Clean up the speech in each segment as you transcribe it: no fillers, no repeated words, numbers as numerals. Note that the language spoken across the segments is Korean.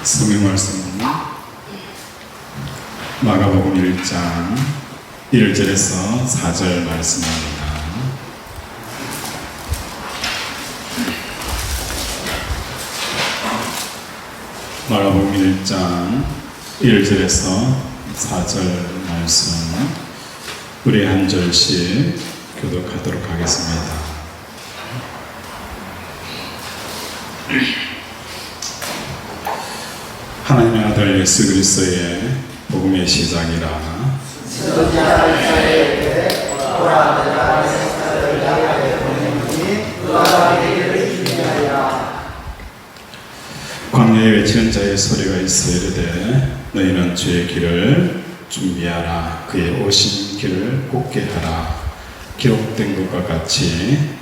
성경 말씀은 마가복음 1장 1절에서 4절 말씀입니다. 마가복음 1장 1절에서 4절 말씀 우리 한 절씩 교독하도록 하겠습니다. 하나님의 아들 예수 그리스도의 복음의 시작이라. 광야에 외치는 자의 소리가 있어 이르되 너희는 주의 길을 준비하라. 그의 오신 길을 곱게 하라. 기록된 것과 같이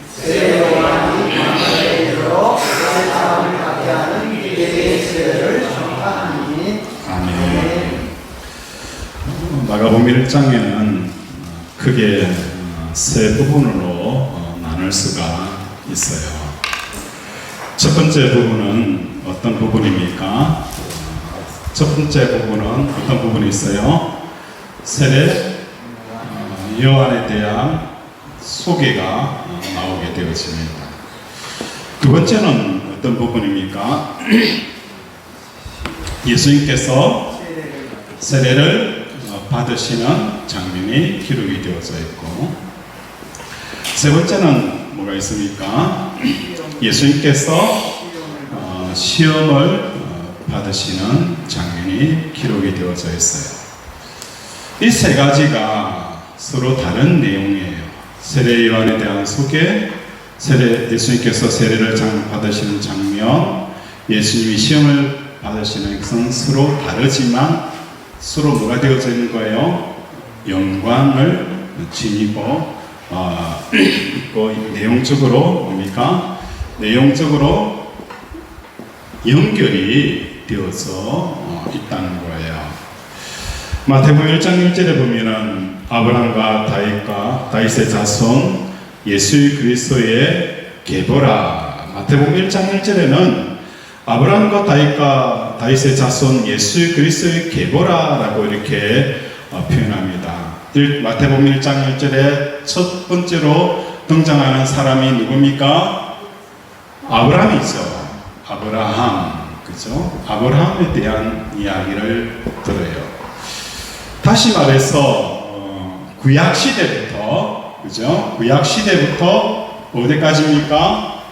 아멘. 마가복음 1장에는 크게 세 부분으로 나눌 수가 있어요. 첫 번째 부분은 어떤 부분입니까? 첫 번째 부분은 어떤 부분이 있어요? 세례 요한에 대한 소개가 나오게 되어집니다. 두 번째는 어떤 부분입니까? 예수님께서 세례를 받으시는 장면이 기록이 되어져 있고, 세 번째는 뭐가 있습니까? 예수님께서 시험을 받으시는 장면이 기록이 되어져 있어요. 이 세 가지가 서로 다른 내용이에요. 세례 요한에 대한 소개, 예수님께서 세례를 받으시는 장면, 예수님이 시험을 받으시는 것은 서로 다르지만 서로 뭐가 되어져 있는 거예요? 영광을 지니고 있고, 내용적으로 뭡니까? 내용적으로 연결이 되어서 있다는 거예요. 마태복음 1장 1절에 보면은 아브라함과 다윗의 자손 예수 그리스도의 계보라. 마태복음 1장 1절에는 아브라함과 다윗의 자손 예수 그리스도의 계보라라고 이렇게 표현합니다. 마태복음 1장 1절에 첫 번째로 등장하는 사람이 누굽니까? 아브라함이죠. 아브라함, 그죠? 아브라함에 대한 이야기를 들어요. 다시 말해서 구약 시대부터, 그죠? 구약 시대부터 어디까지입니까?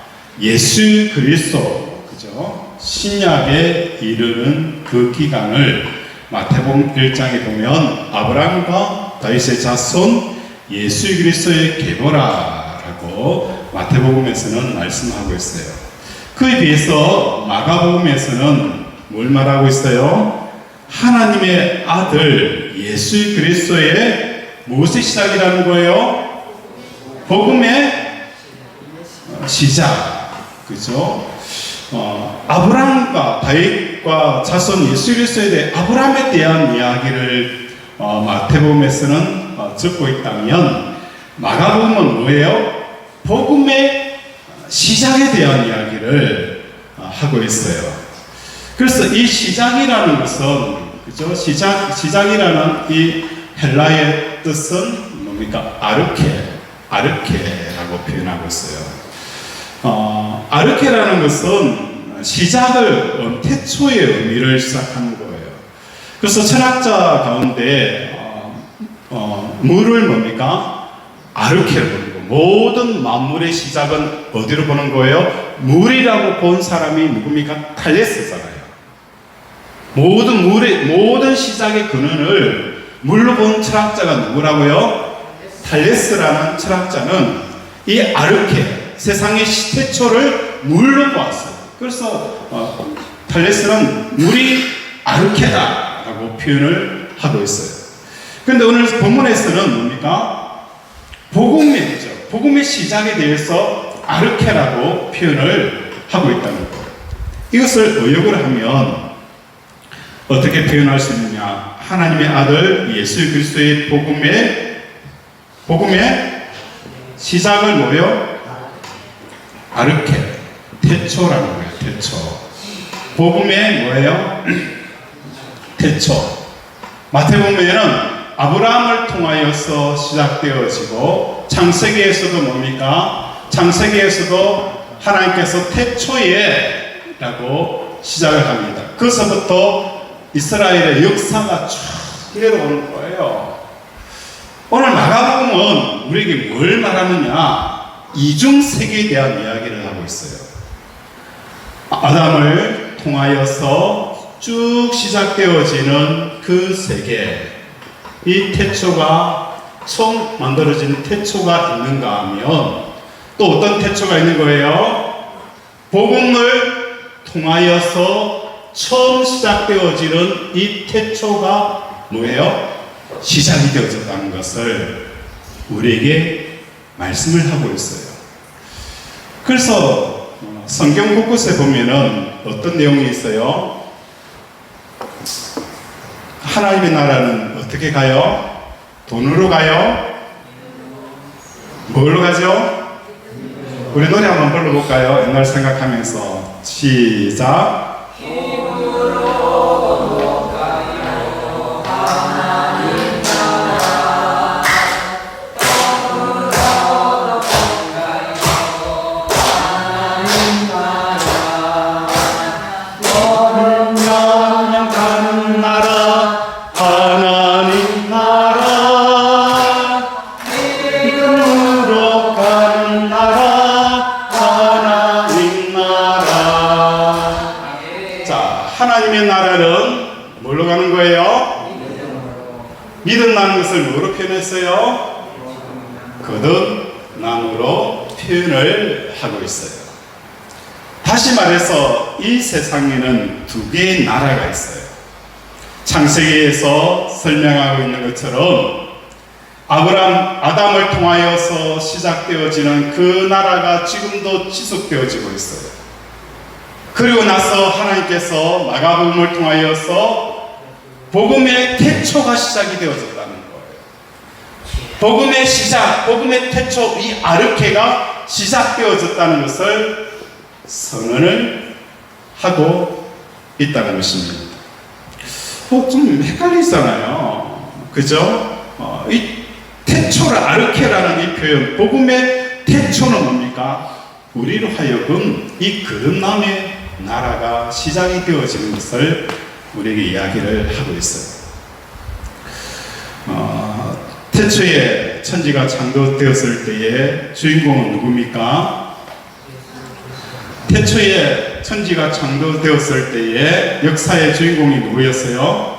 예수 그리스도, 그죠? 신약에 이르는 그 기간을 마태복음 1장에 보면 아브라함과 다윗의 자손 예수 그리스도의 계보라라고 마태복음에서는 말씀하고 있어요. 그에 비해서 마가복음에서는 뭘 말하고 있어요? 하나님의 아들 예수 그리스도의 무엇의 시작이라는 거예요? 복음의 시작, 그죠? 아브라함과 다윗과 자손 예수 그리스도에 대해 아브라함에 대한 이야기를 마태복음에서는 적고 있다면 마가복음은 뭐예요? 복음의 시작에 대한 이야기를 하고 있어요. 그래서 이 시작이라는 것은, 그죠? 시작이라는 이 헬라의 뜻은 뭡니까? 아르케라고 표현하고 있어요. 아르케라는 것은 시작을, 태초의 의미를 시작하는 거예요. 그래서 철학자 가운데 물을 뭡니까? 아르케로 보는 거예요. 모든 만물의 시작은 어디로 보는 거예요? 물이라고 본 사람이 누굽니까? 탈레스잖아요. 모든 시작의 근원을 물로 본 철학자가 누구라고요? 탈레스라는 철학자는 이 아르케, 세상의 태초를 물로 보았어요. 그래서 탈레스는 물이 아르케다라고 표현을 하고 있어요. 그런데 오늘 본문에서는 뭡니까? 복음의 시작에 대해서 아르케라고 표현을 하고 있다는 거예요. 이것을 의역을 하면 어떻게 표현할 수 있느냐? 하나님의 아들 예수 그리스도의 복음의 시작을 뭐요? 아르케, 태초라는 거예요. 태초. 복음의 뭐예요? 태초. 마태복음에는 아브라함을 통하여서 시작되어지고, 창세기에서도 뭡니까? 창세기에서도 하나님께서 태초에 라고 시작을 합니다. 그것부터 이스라엘의 역사가 쭉 내려오는 거예요. 오늘 마가복음은 우리에게 뭘 말하느냐? 이중세계에 대한 이야기를 하고 있어요. 아담을 통하여서 쭉 시작되어지는 그 세계, 이 태초가 처음 만들어진 태초가 있는가 하면 또 어떤 태초가 있는 거예요? 복음을 통하여서 처음 시작되어지는 이 태초가 뭐예요? 시작이 되어졌다는 것을 우리에게 말씀을 하고 있어요. 그래서 성경 곳곳에 보면은 어떤 내용이 있어요? 하나님의 나라는 어떻게 가요? 돈으로 가요? 뭘로 가죠? 우리 노래 한번 불러볼까요? 옛날 생각하면서 시작. 하나님의 나라는 뭘로 가는 거예요? 믿음이라는 것을 뭐로 표현했어요? 거듭남으로 표현을 하고 있어요. 다시 말해서 이 세상에는 두 개의 나라가 있어요. 창세기에서 설명하고 있는 것처럼 아담을 통하여서 시작되어지는 그 나라가 지금도 지속되어지고 있어요. 그리고 나서 하나님께서 마가복음을 통하여서 복음의 태초가 시작이 되어졌다는 거예요. 복음의 시작, 복음의 태초, 이 아르케가 시작되어졌다는 것을 선언을 하고 있다는 것입니다. 좀 헷갈리잖아요. 그죠? 이 태초를 아르케라는 이 표현, 복음의 태초는 뭡니까? 우리로 하여금 이 거듭남의 나라가 시작이 되어지는 것을 우리에게 이야기를 하고 있어요. 태초에 천지가 창조되었을 때의 주인공은 누굽니까? 태초에 천지가 창조되었을 때의 역사의 주인공이 누구였어요?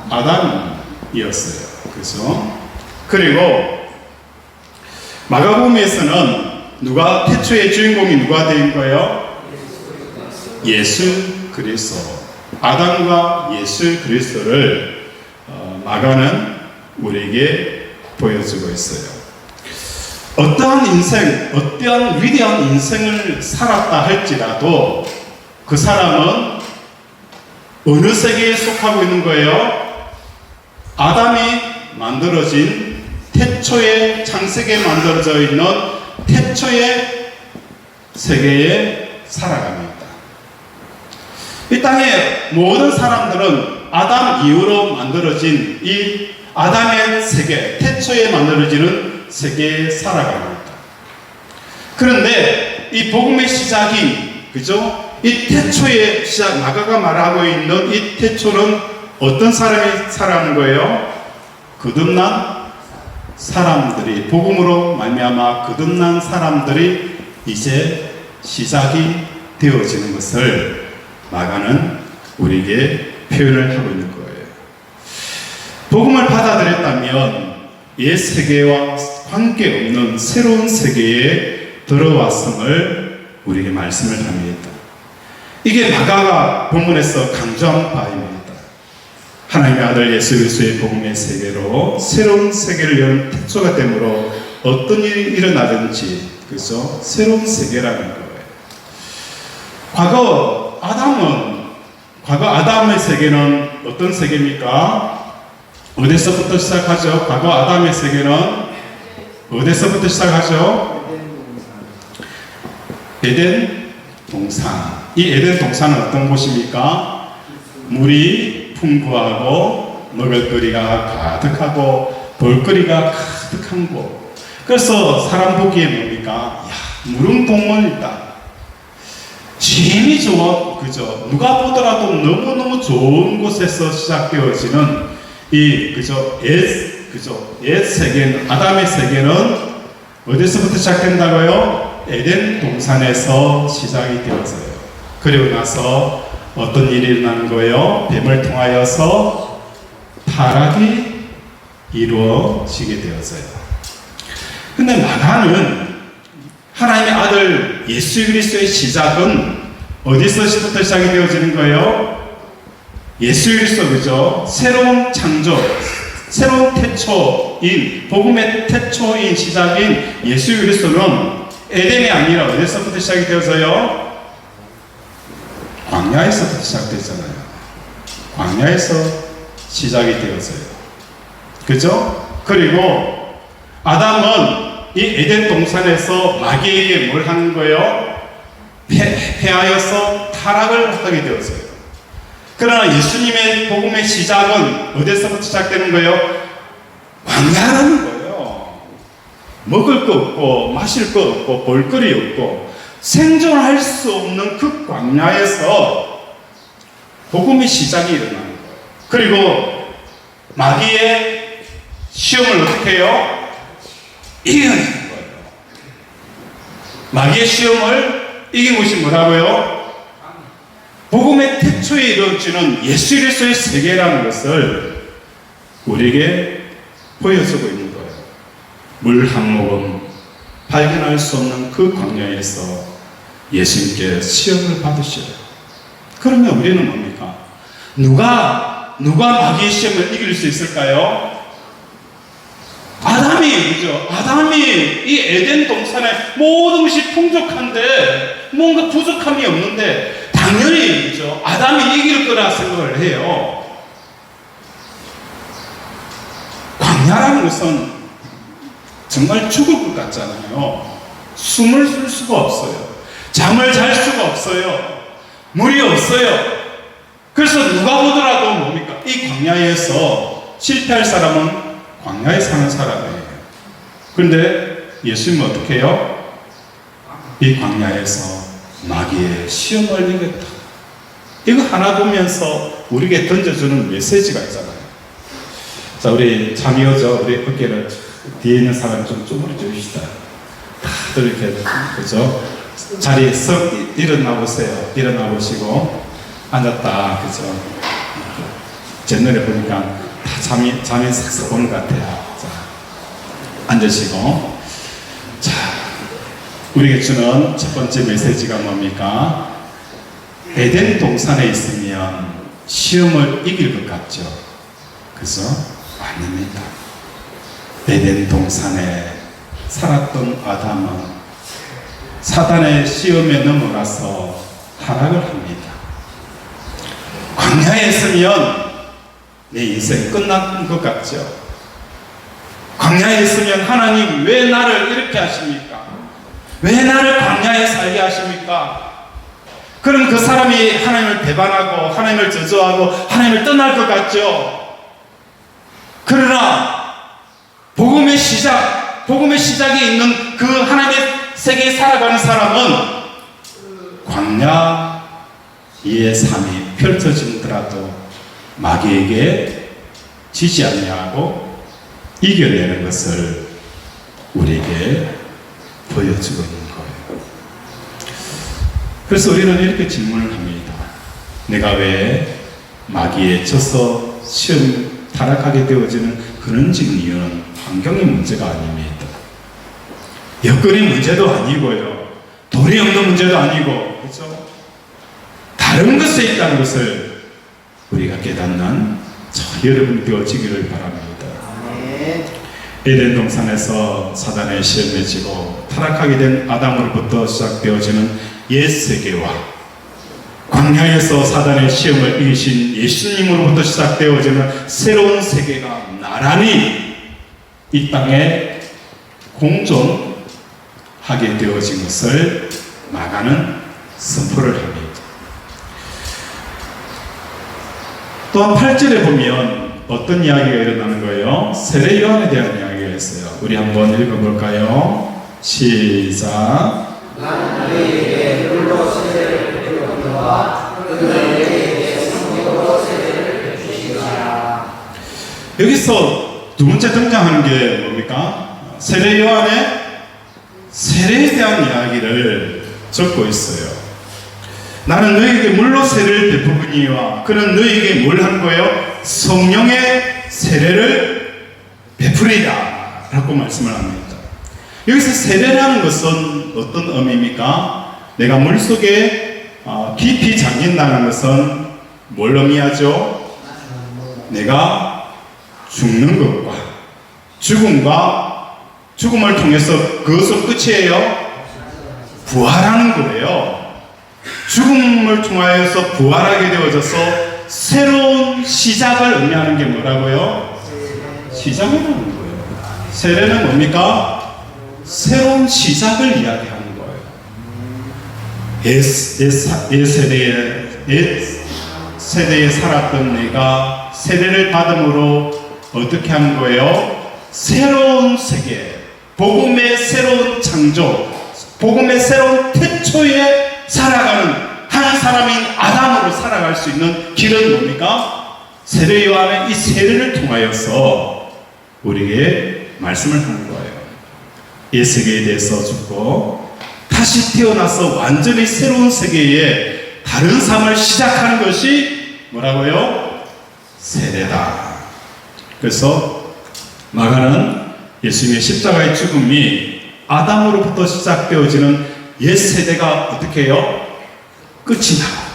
아담이었어요. 그렇죠? 그리고 마가복음에서는 태초의 주인공이 누가 된 거예요? 예수 그리스도. 아담과 예수 그리스도를 마가는 우리에게 보여주고 있어요. 어떠한 인생, 어떠한 위대한 인생을 살았다 할지라도 그 사람은 어느 세계에 속하고 있는 거예요? 아담이 만들어진 태초에 창세기에 만들어져 있는 태초의 세계에 살아갑니다. 이 땅의 모든 사람들은 아담 이후로 만들어진 이 아담의 세계, 태초에 만들어지는 세계에 살아갑니다. 그런데 이 복음의 시작인, 그죠? 이 태초의 시작, 마가가 말하고 있는 이 태초는 어떤 사람이 살아가는 거예요? 거듭난 사람들이, 복음으로 말미암아 거듭난 사람들이 이제 시작이 되어지는 것을 마가는 우리에게 표현을 하고 있는 거예요. 복음을 받아들였다면 옛 세계와 관계없는 새로운 세계에 들어왔음을 우리에게 말씀을 합니다. 이게 마가가 본문에서 강조한 바입니다. 하나님의 아들 예수 그리스도의 복음의 세계로 새로운 세계를 여는 태초가 되므로 어떤 일이 일어나든지, 그래서 새로운 세계라는 거예요. 과거 아담의 세계는 어떤 세계입니까? 어디서부터 시작하죠? 과거 아담의 세계는 어디서부터 시작하죠? 에덴 동산. 이 에덴 동산은 어떤 곳입니까? 물이 풍부하고 먹을거리가 가득하고 볼거리가 가득한 곳. 그래서 사람 보기에 뭡니까? 야, 무릉동원이다. 힘이 좋아, 그죠? 누가 보더라도 너무너무 좋은 곳에서 시작되어지는 이, 옛 세계는, 아담의 세계는 어디서부터 시작된다고요? 에덴 동산에서 시작이 되었어요. 그리고 나서 어떤 일이 일어나는 거예요? 뱀을 통하여서 타락이 이루어지게 되었어요. 근데 마가는 하나님의 아들 예수 그리스도의 시작은 어디서부터 시작이 되어지는 거예요? 예수 그리스도, 그죠? 새로운 창조, 새로운 태초인, 복음의 태초인 시작인 예수 그리스도는 에덴이 아니라 어디서부터 시작이 되어서요? 광야에서부터 시작됐잖아요. 광야에서 시작이 되었어요. 그죠? 그리고 아담은 이 에덴 동산에서 마귀에게 뭘 하는 거예요? 패하여서 타락을 하게 되었어요. 그러나 예수님의 복음의 시작은 어디서부터 시작되는 거예요? 광야라는 거예요. 먹을 거 없고 마실 거 없고 볼거리 없고 생존할 수 없는 그 광야에서 복음의 시작이 일어나는 거예요. 그리고 마귀의 시험을 어떻게 해요? 이겨내는 거예요. 마귀의 시험을 이긴 것이 뭐라고요? 복음의 태초에 이루어지는 예수 그리스도의 세계라는 것을 우리에게 보여주고 있는 거예요. 물 한 모금 발견할 수 없는 그 광야에서 예수님께 시험을 받으셔요. 그러면 우리는 뭡니까? 누가 마귀의 시험을 이길 수 있을까요? 아담이, 그죠? 아담이 이 에덴 동산에 모든 것이 풍족한데 뭔가 부족함이 없는데 당연히, 그죠? 아담이 이길 거라 생각을 해요. 광야라는 것은 정말 죽을 것 같잖아요. 숨을 쉴 수가 없어요. 잠을 잘 수가 없어요. 물이 없어요. 그래서 누가 보더라도 뭡니까? 이 광야에서 실패할 사람은 광야에 사는 사람이에요. 그런데 예수님은 어떻게 해요? 이 광야에서 마귀의 시험을 이겼다. 이거 하나 보면서 우리에게 던져주는 메시지가 있잖아요. 자, 우리 잠이 오죠? 우리 어깨를 뒤에 있는 사람 좀 쪼그려 주시다. 다들 이렇게, 그죠? 자리에 썩 일어나 보세요. 일어나 보시고 앉았다, 그죠? 제 눈에 보니까 다 잠이 싹싹 오는 것 같아요. 자, 앉으시고. 자, 우리에게 주는 첫 번째 메시지가 뭡니까? 에덴 동산에 있으면 시험을 이길 것 같죠? 그죠? 아닙니다. 에덴 동산에 살았던 아담은 사단의 시험에 넘어가서 타락을 합니다. 광야에 있으면 내 인생 끝난 것 같죠? 광야에 있으면 하나님 왜 나를 이렇게 하십니까? 왜 나를 광야에 살게 하십니까? 그럼 그 사람이 하나님을 배반하고 하나님을 저주하고 하나님을 떠날 것 같죠? 그러나 복음의 시작에 있는 그 하나님의 세계에 살아가는 사람은 광야의 삶이 펼쳐지더라도 마귀에게 지지 아니하고 이겨내는 것을 우리에게 보여주고 있는 거예요. 그래서 우리는 이렇게 질문을 합니다. 내가 왜 마귀에 져서 시험 타락하게 되어지는 근원적인 이유는 환경의 문제가 아닙니다. 여건의 문제도 아니고요. 돈이 없는 문제도 아니고, 그렇죠? 다른 것에 있다는 것을 우리가 깨닫는 여러분이 되어지기를 바랍니다. 에덴 동산에서 사단의 시험에 지고 타락하게 된 아담으로부터 시작되어지는 옛 세계와 광야에서 사단의 시험을 이기신 예수님으로부터 시작되어지는 새로운 세계가 나란히 이 땅에 공존하게 되어진 것을 마가는 선포를 합니다. 또한 8절에 보면 어떤 이야기가 일어나는 거예요? 세례 요한에 대한 이야기가 있어요. 우리 한번 읽어볼까요? 시작. 나는 너희에게 물로 세례를 베푸거니와 너희에게 성령으로 세례를 베푸시리라. 여기서 두 번째 등장하는 게 뭡니까? 세례 요한의 세례에 대한 이야기를 적고 있어요. 나는 너희에게 물로 세례를 베푸거니와 그는 너희에게 뭘 하는 거예요? 성령의 세례를 베푸리라 라고 말씀을 합니다. 여기서 세례라는 것은 어떤 의미입니까? 내가 물속에 깊이 잠긴다는 것은 뭘 의미하죠? 내가 죽는 것과 죽음을 통해서 그것은 끝이에요? 부활하는 거예요. 죽음을 통하여서 부활하게 되어져서 새로운 시작을 의미하는 게 뭐라고요? 시작이라는 거예요. 세례는 뭡니까? 새로운 시작을 이야기하는 거예요. 옛 세대에 살았던 내가 세례를 받음으로 어떻게 하는 거예요? 새로운 세계, 복음의 새로운 창조, 복음의 새로운 태초에 살아가는 한 사람인 아담으로 살아갈 수 있는 길은 뭡니까? 세례 요한의 이 세례를 통하여서 우리에게 말씀을 하는 거예요. 이 세계에 대해서 죽고 다시 태어나서 완전히 새로운 세계에 다른 삶을 시작하는 것이 뭐라고요? 세례다. 그래서 마가는 예수님의 십자가의 죽음이 아담으로부터 시작되어지는 옛 세대가 어떻게 해요? 끝이 나고.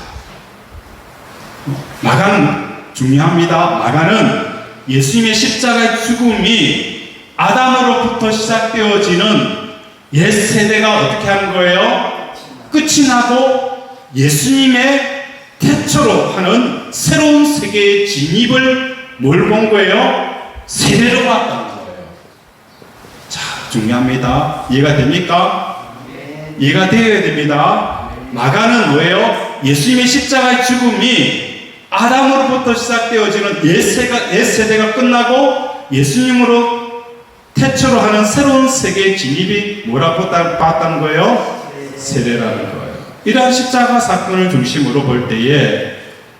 마가는 중요합니다. 마가는 예수님의 십자가의 죽음이 아담으로부터 시작되어지는 옛 세대가 어떻게 하는 거예요? 끝이 나고 예수님의 태초로 하는 새로운 세계의 진입을 뭘 본 거예요? 세례로 봤다는 거예요. 자, 중요합니다. 이해가 됩니까? 이해가 되어야 됩니다. 마가는 뭐예요? 예수님의 십자가의 죽음이 아담으로부터 시작되어지는 옛 세대가 끝나고 예수님으로 태초로 하는 새로운 세계의 진입이 뭐라고 봤다는 거예요? 세례라는 거예요. 이러한 십자가 사건을 중심으로 볼 때에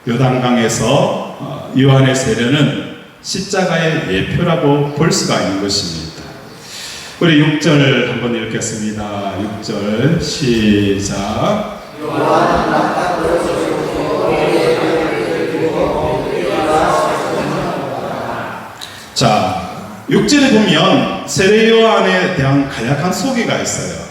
요단강에서 요한의 세례는 십자가의 예표라고 볼 수가 있는 것입니다. 우리 6절 한번 읽겠습니다. 6절 시작. 자, 6절에 보면 세례 요한에 대한 간략한 소개가 있어요.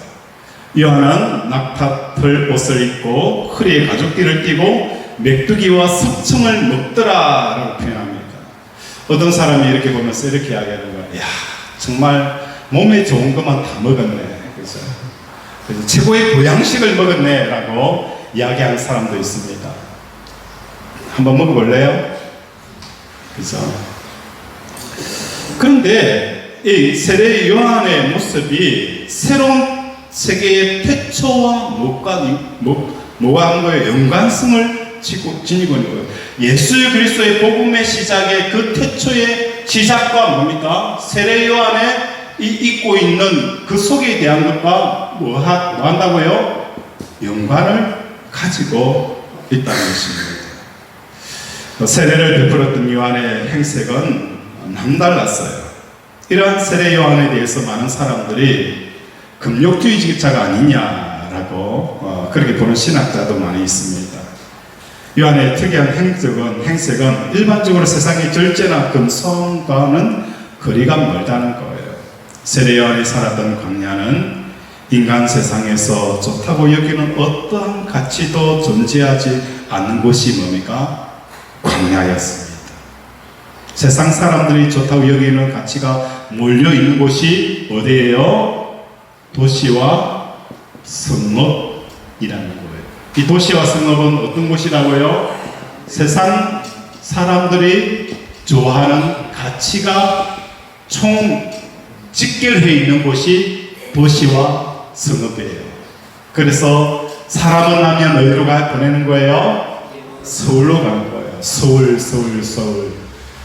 요한은 낙타털 옷을 입고 허리에 가죽띠를 띠고 메뚜기와 석청을 먹더라라고 표현합니다. 어떤 사람이 이렇게 보면서 이렇게 이야기하는 거예요. 야, 정말 몸에 좋은 것만 다 먹었네. 그래서 최고의 보양식을 먹었네라고 이야기하는 사람도 있습니다. 한번 먹어볼래요? 그래서 그런데 이 세례 요한의 모습이 새로운 세계의 태초와 뭐가 한 거예요? 연관성을 지니고 있는 거예요. 예수 그리스도의 복음의 시작의 그 태초의 시작과 뭡니까? 세례 요한에 잊고 있는 그 속에 대한 것과 뭐 한다고요? 연관을 가지고 있다는 것입니다. 세례를 베풀었던 요한의 행색은 남달랐어요. 이러한 세례 요한에 대해서 많은 사람들이 금욕주의자가 아니냐라고 그렇게 보는 신학자도 많이 있습니다. 요한의 특이한 행색은 일반적으로 세상의 절제나 금성과는 거리가 멀다는 거예요. 세례 요한이 살았던 광야는 인간 세상에서 좋다고 여기는 어떠한 가치도 존재하지 않는 곳이 뭡니까? 광야였습니다. 세상 사람들이 좋다고 여기는 가치가 몰려있는 곳이 어디예요? 도시와 성읍이라는 거예요. 이 도시와 성읍은 어떤 곳이라고요? 세상 사람들이 좋아하는 가치가 총 집결해 있는 곳이 도시와 성읍이에요. 그래서 사람은 나면 어디로 보내는 거예요? 서울로 가는 거예요. 서울 서울 서울,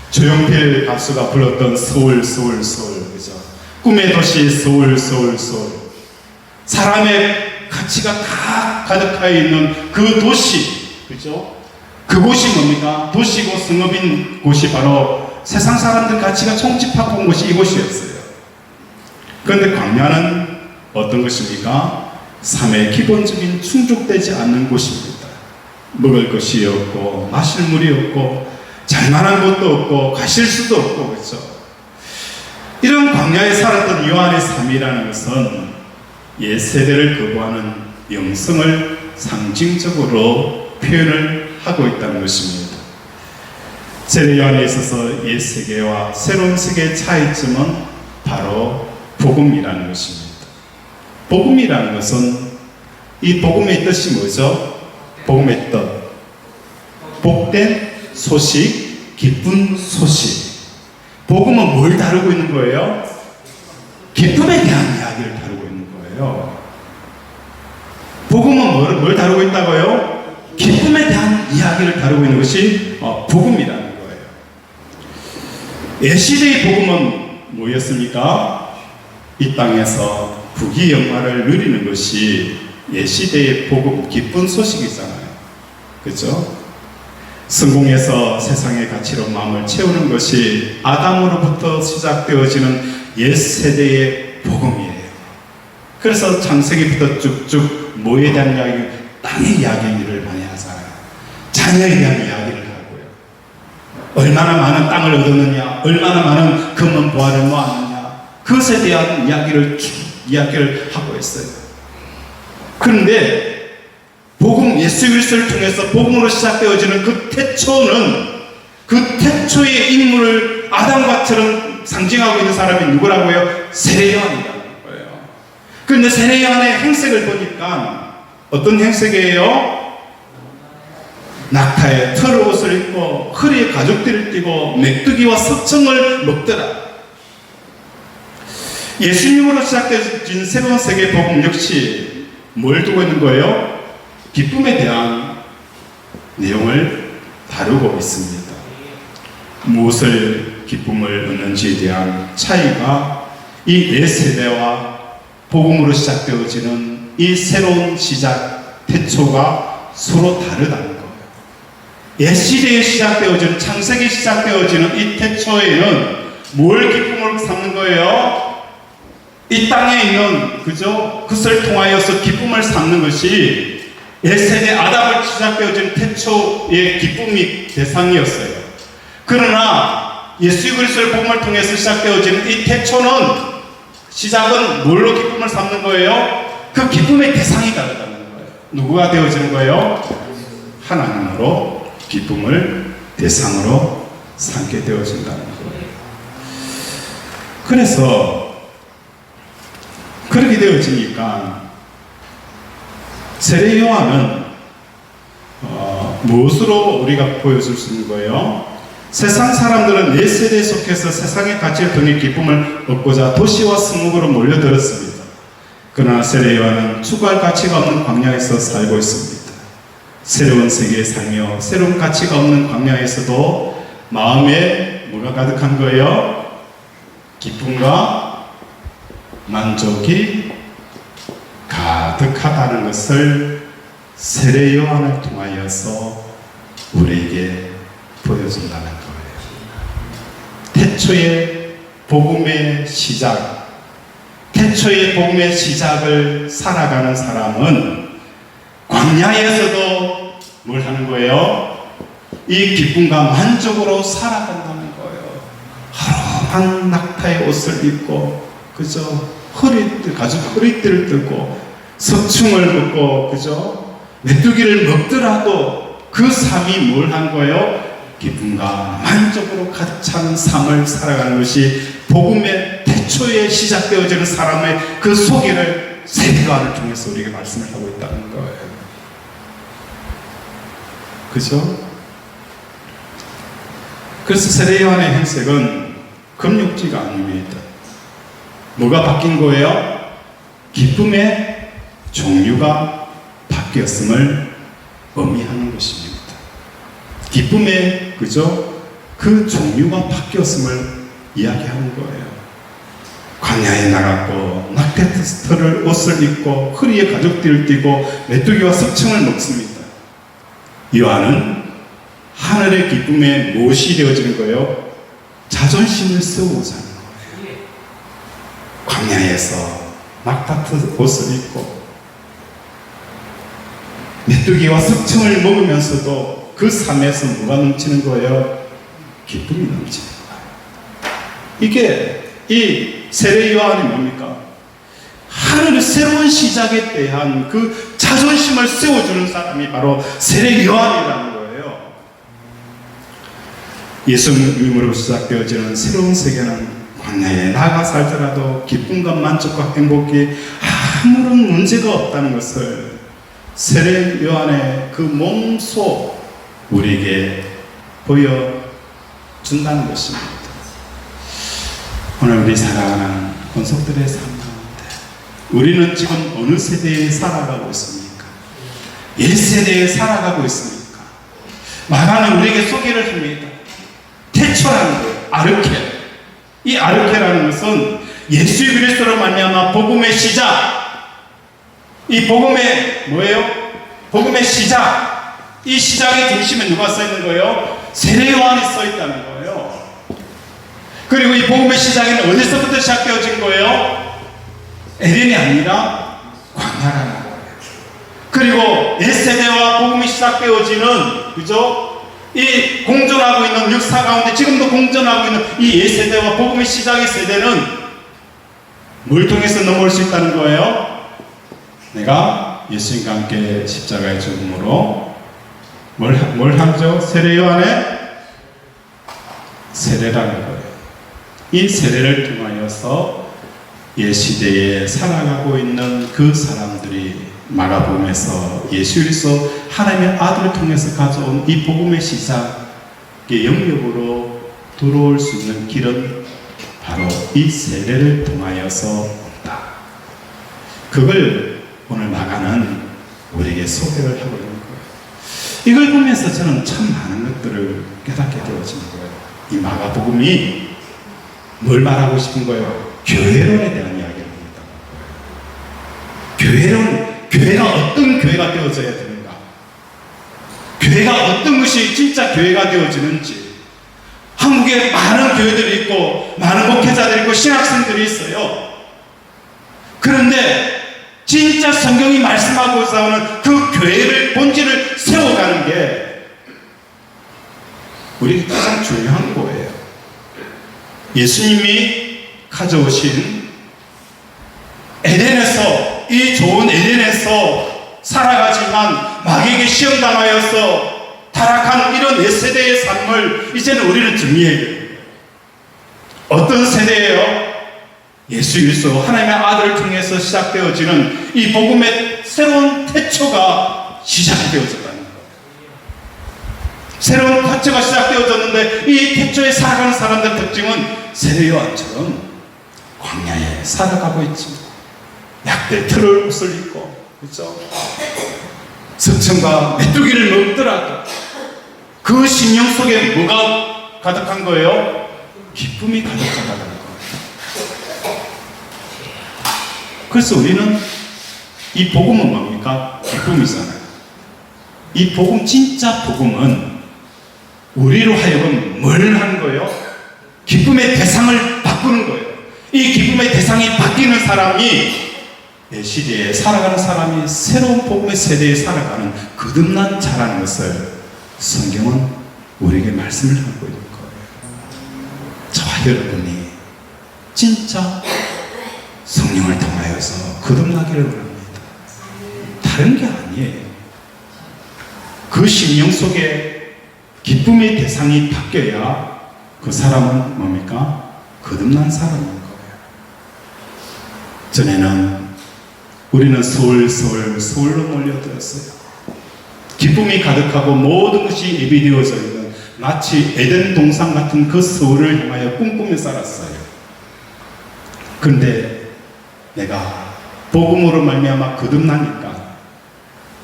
조용필 가수가 불렀던 서울 서울 서울, 그죠? 꿈의 도시 서울 서울 서울. 사람의 가치가 다 가득하여 있는 그 도시, 그죠? 그곳이 뭡니까? 도시고 성읍인 곳이 바로 세상 사람들 가치가 총집합한 곳이 이곳이었어요. 그런데 광야는 어떤 것입니까? 삶의 기본적인 충족되지 않는 곳입니다. 먹을 것이 없고 마실 물이 없고 잘만한 곳도 없고 가실 수도 없고, 그렇죠? 이런 광야에 살았던 요한의 삶이라는 것은 옛 세대를 거부하는 영성을 상징적으로 표현을 하고 있다는 것입니다. 세례 요한에 있어서 옛 세계와 새로운 세계의 차이점은 바로 복음이라는 것입니다. 복음이라는 것은, 이 복음의 뜻이 뭐죠? 복음의 뜻, 복된 소식, 기쁜 소식. 복음은 뭘 다루고 있는 거예요? 기쁨에 대한 이야기를 다루고 있는 거예요. 복음은 뭘 다루고 있다고요? 기쁨에 대한 이야기를 다루고 있는 것이 복음이라는 거예요. 옛시대의 복음은 뭐였습니까? 이 땅에서 부귀 영화를 누리는 것이 옛시대의 복음, 기쁜 소식이잖아요. 그렇죠? 성공해서 세상의 가치로 마음을 채우는 것이 아담으로부터 시작되어지는 옛 세대의 복음이에요. 그래서 창세기부터 쭉쭉 뭐에 대한 이야기, 땅의 이야기를 많이 하잖아요. 자녀에 대한 이야기를 하고요. 얼마나 많은 땅을 얻었느냐, 얼마나 많은 금은 보화를 모았느냐, 그것에 대한 이야기를 하고 있어요. 그런데 복음, 예수 그리스도를 통해서 복음으로 시작되어지는 그 태초는, 그 태초의 인물을 아담과처럼 상징하고 있는 사람이 누구라고요? 세례 요한이라는 거예요. 그런데 세례 요한의 행색을 보니까 어떤 행색이에요? 낙타에 털 옷을 입고 허리에 가죽띠를 띠고 메뚜기와 석청을 먹더라. 예수님으로 시작되어진 새로운 세계 복음 역시 뭘 두고 있는 거예요? 기쁨에 대한 내용을 다루고 있습니다. 무엇을 기쁨을 얻는지에 대한 차이가 이 옛 세대와 복음으로 시작되어지는 이 새로운 시작, 태초가 서로 다르다는 거예요. 옛 시대에 시작되어지는, 창세기에 시작되어지는 이 태초에는 뭘 기쁨으로 삼는 거예요? 이 땅에 있는, 그죠? 그것을 통하여서 기쁨을 삼는 것이 옛세대 아담을 시작되어진 태초의 기쁨이 대상이었어요. 그러나 예수 그리스도의 복음을 통해서 시작되어진 이 태초는, 시작은 뭘로 기쁨을 삼는 거예요? 그 기쁨의 대상이 다르다는 거예요. 누구가 되어지는 거예요? 하나님으로 기쁨을 대상으로 삼게 되어진다는 거예요. 그래서 그렇게 되어지니까 세례 요한은 무엇으로 우리가 보여줄 수 있는 거예요? 세상 사람들은 옛 세대에 속해서 세상의 가치를 통해 기쁨을 얻고자 도시와 성읍으로 몰려들었습니다. 그러나 세례 요한은 추구할 가치가 없는 광야에서 살고 있습니다. 새로운 세계에 살며 새로운 가치가 없는 광야에서도 마음에 뭐가 가득한 거예요? 기쁨과 만족이 가득하다는 것을 세례 요한을 통하여서 우리에게 보여준다는 거예요. 태초의 복음의 시작, 태초의 복음의 시작을 살아가는 사람은 광야에서도 뭘 하는 거예요? 이 기쁨과 만족으로 살아간다는 거예요. 하루한 낙타의 옷을 입고, 그죠? 가죽 허리띠를 뜯고 석충을 먹고, 그죠? 메뚜기를 먹더라도 그 삶이 뭘 한 거예요? 기쁨과 만족으로 가득 찬 삶을 살아가는 것이 복음의 태초에 시작되어지는 사람의 그 소개를 세례 요한을 통해서 우리에게 말씀을 하고 있다는 거예요. 그죠? 그래서 세례 요한의 행색은 금욕지가 아닙니다. 뭐가 바뀐 거예요? 기쁨의 종류가 바뀌었음을 의미하는 것입니다. 기쁨의 그죠? 그 종류가 바뀌었음을 이야기하는 거예요. 광야에 나갔고 낙태털을 옷을 입고 허리에 가죽띠를 띠고 메뚜기와 석청을 먹습니다. 요한은 하늘의 기쁨에 무엇이 되어지는 거예요? 자존심을 세우고자 하는 거예요. 광야에서 낙타트 옷을 입고 메뚜기와 석청을 먹으면서도 그 삶에서 뭐가 넘치는 거예요? 기쁨이 넘치는 거예요. 이게 이 세례 요한이 뭡니까? 하늘의 새로운 시작에 대한 그 자존심을 세워주는 사람이 바로 세례 요한이라는 거예요. 예수님으로 시작되어지는 새로운 세계는 광야에 나가 살더라도 기쁨과 만족과 행복이 아무런 문제가 없다는 것을 세례 요한의 그 몸소 우리에게 보여준다는 것입니다. 오늘 우리 살아가는 권속들의 삶 가운데 우리는 지금 어느 세대에 살아가고 있습니까? 1세대에 살아가고 있습니까? 마가는 우리에게 소개를 합니다. 태초라는 거예요. 아르케. 이 아르케라는 것은 예수 그리스도로 말미암아 복음의 시작. 이 복음의 뭐예요? 복음의 시작. 이 시작의 중심에 누가 써 있는 거예요? 세례 요한이 써 있다는 거예요. 그리고 이 복음의 시작에는 어디서부터 시작되어진 거예요? 에덴이 아니라 광야라는 거예요. 그리고 1세대와 복음이 시작되어지는 그죠? 이 공존하고 있는 역사 가운데 지금도 공존하고 있는 이 1세대와 복음의 시작의 세대는 뭘 통해서 넘어올 수 있다는 거예요? 내가 예수님과 함께 십자가의 죽음으로 뭘 하죠? 세례 요한의 세례라는 거예요. 이 세례를 통하여서 옛 시대에 살아가고 있는 그 사람들이 마가복음에서 예수 그리스도 하나님의 아들을 통해서 가져온 이 복음의 시작의 영역으로 들어올 수 있는 길은 바로 이 세례를 통하여서 온다. 그걸 오늘 마가는 우리에게 소개를 하고 있는 거예요. 이걸 보면서 저는 참 많은 것들을 깨닫게 되어지는 거예요. 이 마가복음이 뭘 말하고 싶은 거예요? 교회론에 대한 이야기를 합니다. 교회가 어떤 교회가 되어져야 되는가? 교회가 어떤 것이 진짜 교회가 되어지는지. 한국에 많은 교회들이 있고 많은 목회자들이 있고 신학생들이 있어요. 그런데 진짜 성경이 말씀하고자 하는 그 교회를 본질을 세워가는 게 우리에게 가장 중요한 거예요. 예수님이 가져오신 에덴에서 이 좋은 에덴에서 살아가지만 마귀에게 시험당하여서 타락한 이런 1세대의 삶을 이제는 우리는 정리해야 돼요. 어떤 세대예요? 예수 그리스도 하나님의 아들을 통해서 시작되어지는 이 복음의 새로운 태초가 시작되어졌다는 거예요. 새로운 태초가 시작되어졌는데 이 태초에 살아가는 사람들 특징은 세례 요한처럼 광야에 살아가고 있지. 약대 털을 옷을 입고 그렇죠? 석청과 메뚜기를 먹더라도 그 심령 속에 뭐가 가득한 거예요? 기쁨이 가득하다는 거예요. 그래서 우리는 이 복음은 뭡니까? 기쁨이잖아요. 이 복음, 진짜 복음은 우리로 하여금 뭘 하는 거예요? 기쁨의 대상을 바꾸는 거예요. 이 기쁨의 대상이 바뀌는 사람이 내 시대에 살아가는 사람이 새로운 복음의 세대에 살아가는 거듭난 자라는 것을 성경은 우리에게 말씀을 하고 있는 거예요. 저와 여러분이 진짜 성령을 통하여서 거듭나기를 원합니다. 다른 게 아니에요. 그 심령 속에 기쁨의 대상이 바뀌어야 그 사람은 뭡니까? 거듭난 사람인 거예요. 전에는 우리는 서울로 몰려들었어요. 기쁨이 가득하고 모든 것이 예비되어져 있는 마치 에덴 동산 같은 그 서울을 향하여 꿈꾸며 살았어요. 그런데 내가 복음으로 말미암아 거듭나니까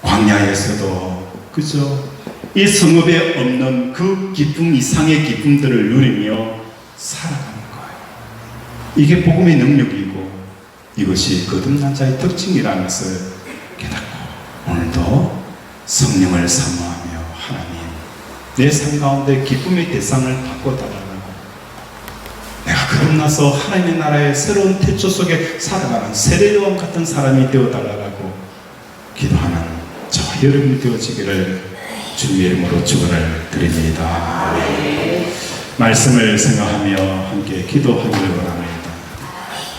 광야에서도 그죠? 이 성읍에 없는 그 기쁨 이상의 기쁨들을 누리며 살아가는 거예요. 이게 복음의 능력이고 이것이 거듭난 자의 특징이라는 것을 깨닫고 오늘도 성령을 사모하며 하나님 내 삶 가운데 기쁨의 대상을 바꿔달라고 내가 거듭나서 하나님의 나라의 새로운 태초 속에 살아가는 세례요한 같은 사람이 되어달라고 기도하는 저와 여러분이 되어지기를 주님의 이름으로 축원을 드립니다. 말씀을 생각하며 함께 기도하기를 원합니다.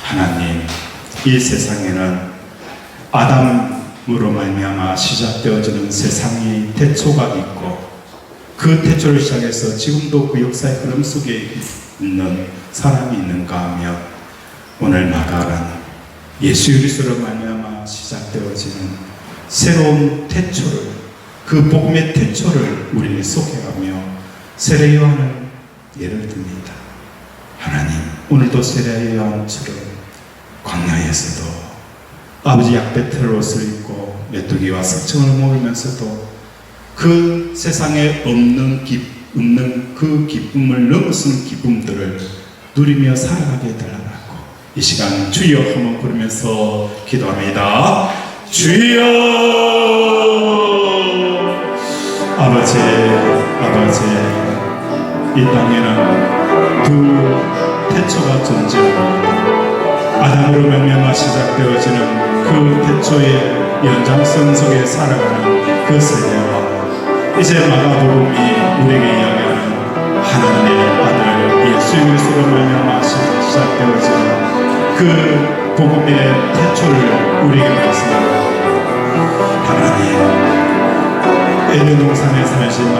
하나님, 이 세상에는 아담으로 말미암아 시작되어지는 세상이 태초가 있고 그 태초를 시작해서 지금도 그 역사의 흐름 속에 있는 사람이 있는가 하면 오늘 나가는 예수 그리스도로 말미암아 시작되어지는 새로운 태초를 그 복음의 태초를 우리는 속해가며 세례 요한을 예를 듭니다. 하나님 오늘도 세례 요한처럼 광야에서도 아버지 약배틀 옷을 입고 메뚜기와 석청을 먹으면서도 그 세상에 없는 그 기쁨을 넘어서는 기쁨들을 누리며 살아가게 해달라고 이 시간 주여 한번 부르면서 기도합니다. 주여 아버지 이 땅에는 두 태초가 존재합니다. 아담으로 말미암아 시작되어지는 그 태초의 연장선 속에 살아가는 그 세대와 이제 마가복음이 우리에게 이야기하는 하나님의 아들 예수 그리스도로 말미암아 시작되어지는 그 복음의 태초를 우리에게 말씀합니다. 하나님 에덴 동산에 살지만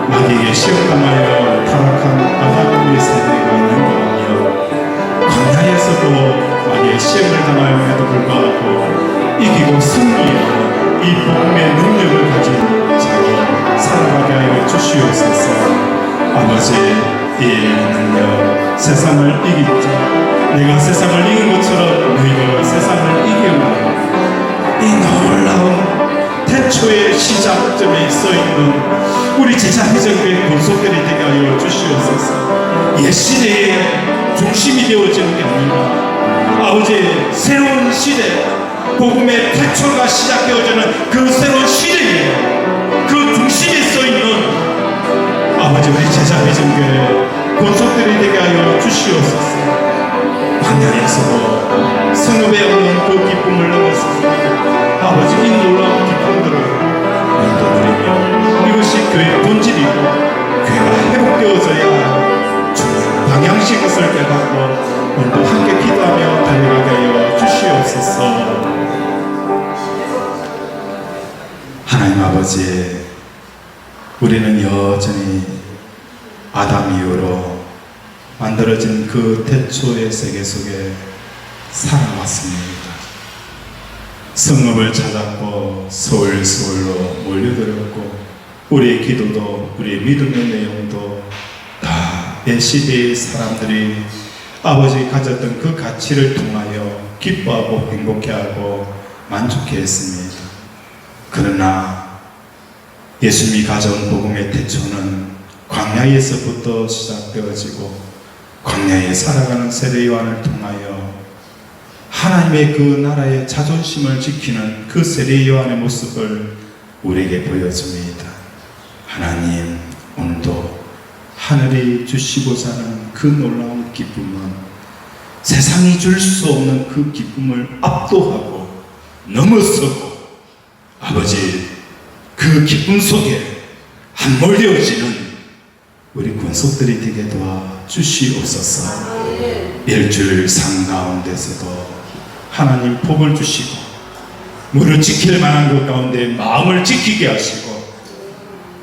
마귀에게 시험당하여 타락한 아담의 세대가 있는가 하며 광야에서도 마귀의 시험을 당하였음에도 불구하고 이기고 승리하는 이 복음의 능력을 가진 자가 살아가게 하여 주시옵소서. 아버지 이 능력 세상을 이길 자 내가 세상을 이긴 것처럼 너희도 세상을 이겨라. 이 놀라운 태초의 시작점에 있어있는 우리 제자회전교회 권속들이 되게 하여 주시옵소서. 옛 시대의 중심이 되어지는 게 아니라 아버지 새로운 시대 복음의 태초가 시작되어지는 그 새로운 시대에 그 중심에 써있는 아버지 우리 제자회전교회 권속들이 되게 하여 주시옵소서. 광야에서도 성읍에 없는 그 기쁨을 넘어서 아버지 이 놀라운 기쁨들을 우리도 누리며 이것이 교회의 본질이고 교회가 회복되어져야 주님 방향식 것을 깨닫고 오늘도 함께 기도하며 달려가게 하여 주시옵소서. 하나님 아버지 우리는 여전히 아담 이후로 만들어진 그 태초의 세계 속에 살아왔습니다. 성읍을 찾았고 서울로 몰려들었고 우리의 기도도 우리의 믿음의 내용도 다 내 시대의 사람들이 아버지 가졌던 그 가치를 통하여 기뻐하고 행복해하고 만족해했습니다. 그러나 예수님이 가져온 복음의 태초는 광야에서부터 시작되어지고 광야에 살아가는 세례 요한을 통하여 하나님의 그 나라의 자존심을 지키는 그 세례 요한의 모습을 우리에게 보여줍니다. 하나님 오늘도 하늘이 주시고자 하는 그 놀라운 기쁨은 세상이 줄 수 없는 그 기쁨을 압도하고 넘어서고 아버지 그 기쁨 속에 함몰되어지는 우리 권속들이 되게 도와 주시옵소서. 일주일 삶 가운데서도 하나님 복을 주시고 무릇 지킬 만한 것 가운데 마음을 지키게 하시고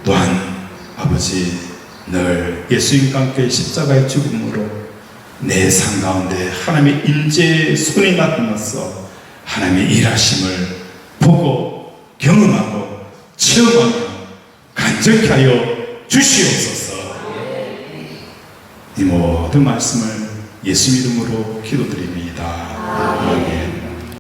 또한 아버지 늘 예수님과 함께 십자가의 죽음으로 내 삶 가운데 하나님의 임재의 손이 나타나서 하나님의 일하심을 보고 경험하고 체험하며 간절케 하여 주시옵소서. 이 모든 말씀을 예수 이름으로 기도드립니다. 아멘.